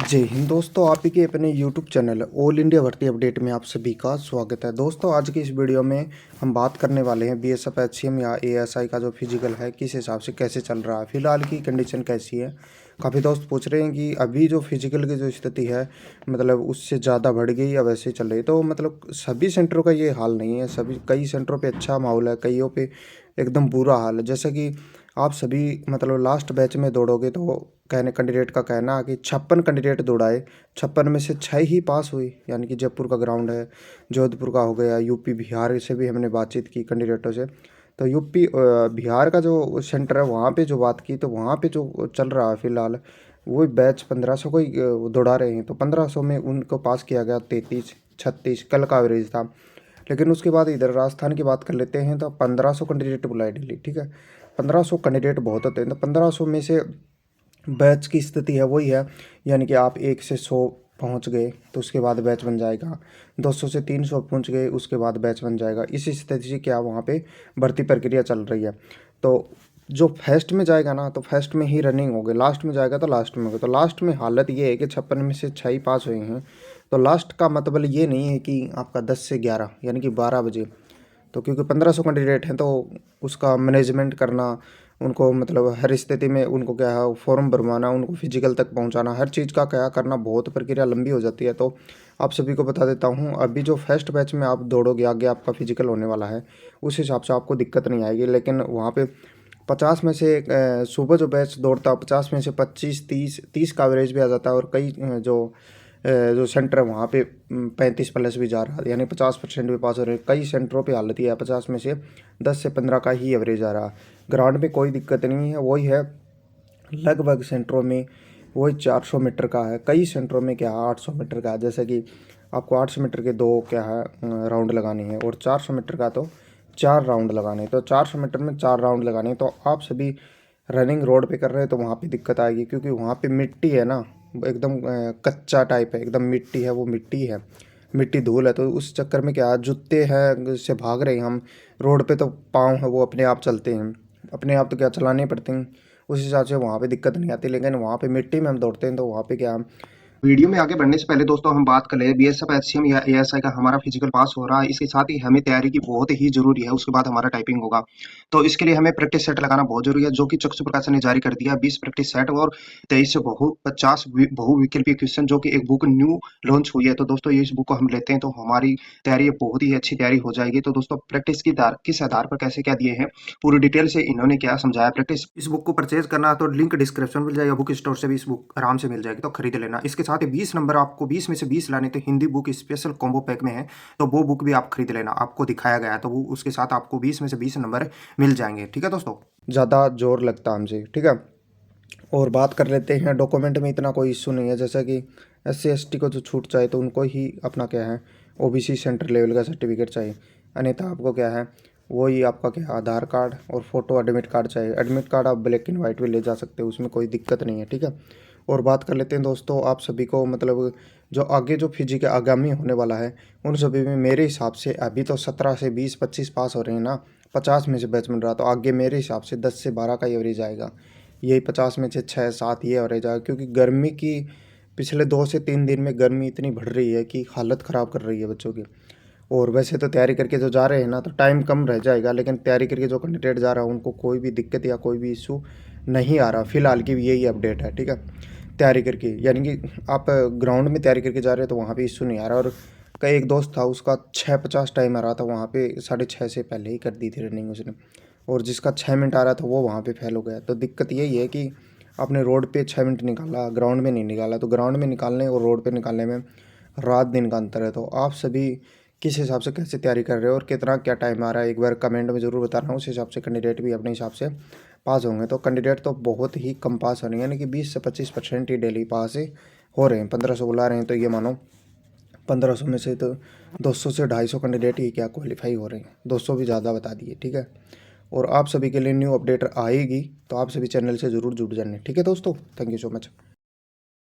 जय हिंद दोस्तों, आप ही के अपने YouTube चैनल ऑल इंडिया भर्ती अपडेट में आप सभी का स्वागत है। दोस्तों, आज की इस वीडियो में हम बात करने वाले हैं बीएसएफ एचसीएम या एएसआई का जो फिजिकल है किस हिसाब से कैसे चल रहा है, फिलहाल की कंडीशन कैसी है। काफ़ी दोस्त पूछ रहे हैं कि अभी जो फिजिकल की जो स्थिति है मतलब उससे ज़्यादा बढ़ गई या वैसे ही चल रही है। तो मतलब सभी सेंटरों का ये हाल नहीं है, सभी कई सेंटरों पर अच्छा माहौल है, कईयों पर एकदम बुरा हाल है। जैसा कि आप सभी मतलब लास्ट बैच में दौड़ोगे तो कहने कैंडिडेट का कहना है कि 56 कैंडिडेट दौड़ाए, 56 में से 6 ही पास हुई। यानी कि जयपुर का ग्राउंड है, जोधपुर का हो गया, यूपी बिहार से भी हमने बातचीत की कैंडिडेटों से। तो यूपी बिहार का जो सेंटर है वहाँ पे जो बात की तो वहाँ पे जो चल रहा है फ़िलहाल वही बैच 1500 को ही दौड़ा रहे हैं। तो 1500 में उनको पास किया गया 33 36 कल का एवरेज था। लेकिन उसके बाद इधर राजस्थान की बात कर लेते हैं तो 1500 कैंडिडेट बुलाए डेली, ठीक है। 1500 कैंडिडेट बहुत होते हैं, तो 1500 में से बैच की स्थिति है वही है। यानी कि आप 1 से 100 पहुंच गए तो उसके बाद बैच बन जाएगा, 200 से 300 पहुंच गए उसके बाद बैच बन जाएगा। इसी स्थिति से क्या वहाँ पे भर्ती प्रक्रिया चल रही है। तो जो फर्स्ट में जाएगा ना तो फर्स्ट में ही रनिंग होगी, लास्ट में जाएगा तो लास्ट में होगा। तो लास्ट में हालत ये है कि 56 में से 6 ही पास हुए हैं। तो लास्ट का मतलब ये नहीं है कि आपका 10 से 11 यानी कि 12 बजे। तो क्योंकि 1500 कैंडिडेट हैं तो उसका मैनेजमेंट करना, उनको मतलब हर स्थिति में उनको क्या है फॉर्म भरवाना, उनको फिजिकल तक पहुंचाना, हर चीज़ का क्या करना बहुत प्रक्रिया लंबी हो जाती है। तो आप सभी को बता देता हूं, अभी जो फर्स्ट बैच में आप दौड़ोगे आगे आपका फिजिकल होने वाला है उस हिसाब से आपको दिक्कत नहीं आएगी। लेकिन वहाँ पे 50 में से सुबह जो बैच दौड़ता है 50 में से 25 30 का एवरेज भी आ जाता है। और कई जो सेंटर है वहाँ पे 35 प्लस भी जा रहा है, यानी 50% भी पास हो रहे हैं। कई सेंटरों पे हालत ये है 50 में से 10 से 15 का ही एवरेज आ रहा है। ग्राउंड में कोई दिक्कत नहीं है, वही है लगभग सेंटरों में वही 400 मीटर का है, कई सेंटरों में क्या है 800 मीटर का है। जैसे कि आपको 800 मीटर के 2 क्या है राउंड लगाने हैं और 400 मीटर का तो 4 राउंड लगाने हैं। तो 400 मीटर में 4 राउंड लगाने हैं। तो आप सभी रनिंग रोड पे कर रहे हैं तो वहाँ पे दिक्कत आएगी, क्योंकि वहाँ पे मिट्टी है ना, एकदम कच्चा टाइप है, एकदम मिट्टी है, वो मिट्टी है, मिट्टी धूल है। तो उस चक्कर में क्या जूते हैं से भाग रहे हैं हम रोड पे, तो पाँव है वो अपने आप चलते हैं, अपने आप तो क्या चलाने पड़ते हैं। उस हिसाब से वहाँ पे दिक्कत नहीं आती। लेकिन वहाँ पे मिट्टी में हम दौड़ते हैं तो वहाँ पे क्या, वीडियो में आगे बढ़ने से पहले दोस्तों हम बात कर लें बीएसएफ एचसीएम या एएसआई का हमारा फिजिकल पास हो रहा है, इसके साथ ही हमें तैयारी की बहुत ही जरूरी है। उसके बाद हमारा टाइपिंग होगा, तो इसके लिए हमें प्रैक्टिस सेट लगाना बहुत जरूरी है, जो कि चक्षु प्रकाशन ने जारी कर दिया। 20 प्रैक्टिस सेट और 23 से 50 बहुविकल्पीय क्वेश्चन, जो कि एक बुक न्यू लॉन्च हुई है। तो दोस्तों ये इस बुक को हम लेते हैं तो हमारी तैयारी बहुत ही अच्छी तैयारी हो जाएगी। तो दोस्तों प्रैक्टिस की किस आधार पर कैसे क्या दिए हैं पूरी डिटेल से इन्होंने क्या समझाया। प्रैक्टिस इस बुक को परचेज करना है तो लिंक डिस्क्रिप्शन मिल जाएगा, बुक स्टोर से भी इस बुक आराम से मिल जाएगी, तो खरीद लेना। इसके साथ ही 20 नंबर आपको 20 में से 20 लाने तो Hindi book special combo pack में है, तो वो बुक भी आप खरीद लेना, आपको दिखाया गया है। तो वो उसके साथ आपको 20 में से 20 नंबर मिल जाएंगे, ठीक है दोस्तों। ज़्यादा जोर लगता है हमसे, ठीक है। और बात कर लेते हैं डॉक्यूमेंट में इतना कोई इशू नहीं है। जैसा कि SC ST को जो छूट चाहिए तो उनको ही अपना क्या है OBC सेंटर लेवल का सर्टिफिकेट चाहिए, अन्यथा आपको क्या है वही आपका क्या आधार कार्ड और फोटो एडमिट कार्ड चाहिए। एडमिट कार्ड आप ब्लैक एंड वाइट भी ले जा सकते हो, उसमें कोई दिक्कत नहीं है, ठीक है। और बात कर लेते हैं दोस्तों आप सभी को मतलब जो आगे जो फिजिकल आगामी होने वाला है उन सभी में मेरे हिसाब से अभी तो 17 से 20 25 पास हो रहे हैं ना, 50 में से बैच मिल रहा, तो आगे मेरे हिसाब से 10 से 12 का एवरेज आएगा। यही 50 में से 6 7 ये एवरेज आएगा, क्योंकि गर्मी की पिछले 2 से 3 दिन में गर्मी इतनी बढ़ रही है कि हालत ख़राब कर रही है बच्चों की। और वैसे तो तैयारी करके जो जा रहे हैं ना तो टाइम कम रह जाएगा, लेकिन तैयारी करके जो कैंडिडेट जा रहा है उनको कोई भी दिक्कत या कोई भी इशू नहीं आ रहा फिलहाल की, यही अपडेट है, ठीक है। तैयारी करके यानी कि आप ग्राउंड में तैयारी करके जा रहे हो तो वहाँ पे इशू नहीं आ रहा। और कई एक दोस्त था उसका 6:50 टाइम आ रहा था, वहाँ पे 6:30 से पहले ही कर दी थी रनिंग उसने, और जिसका 6 मिनट आ रहा था वो वहाँ पे फेल हो गया। तो दिक्कत यही है कि आपने रोड पे 6 मिनट निकाला, ग्राउंड में नहीं निकाला। तो ग्राउंड में निकालने और रोड पे निकालने में रात दिन का अंतर है। तो आप सभी किस हिसाब से कैसे तैयारी कर रहे हो और कितना क्या टाइम आ रहा है एक बार कमेंट में ज़रूर बताना। उस हिसाब से कैंडिडेट भी अपने हिसाब से पास होंगे। तो कैंडिडेट तो बहुत ही कम पास हो रहे हैं, यानी कि 20 से 25% ही डेली पास ही हो रहे हैं। 1500 बुला रहे हैं तो ये मानो 1500 में से तो 200 से 250 कैंडिडेट ही क्या क्वालिफाई हो रहे हैं, 200 भी ज़्यादा बता दिए, ठीक है। और आप सभी के लिए न्यू अपडेट आएगी तो आप सभी चैनल से ज़रूर जुड़ जाने, ठीक है दोस्तों। Thank you so much.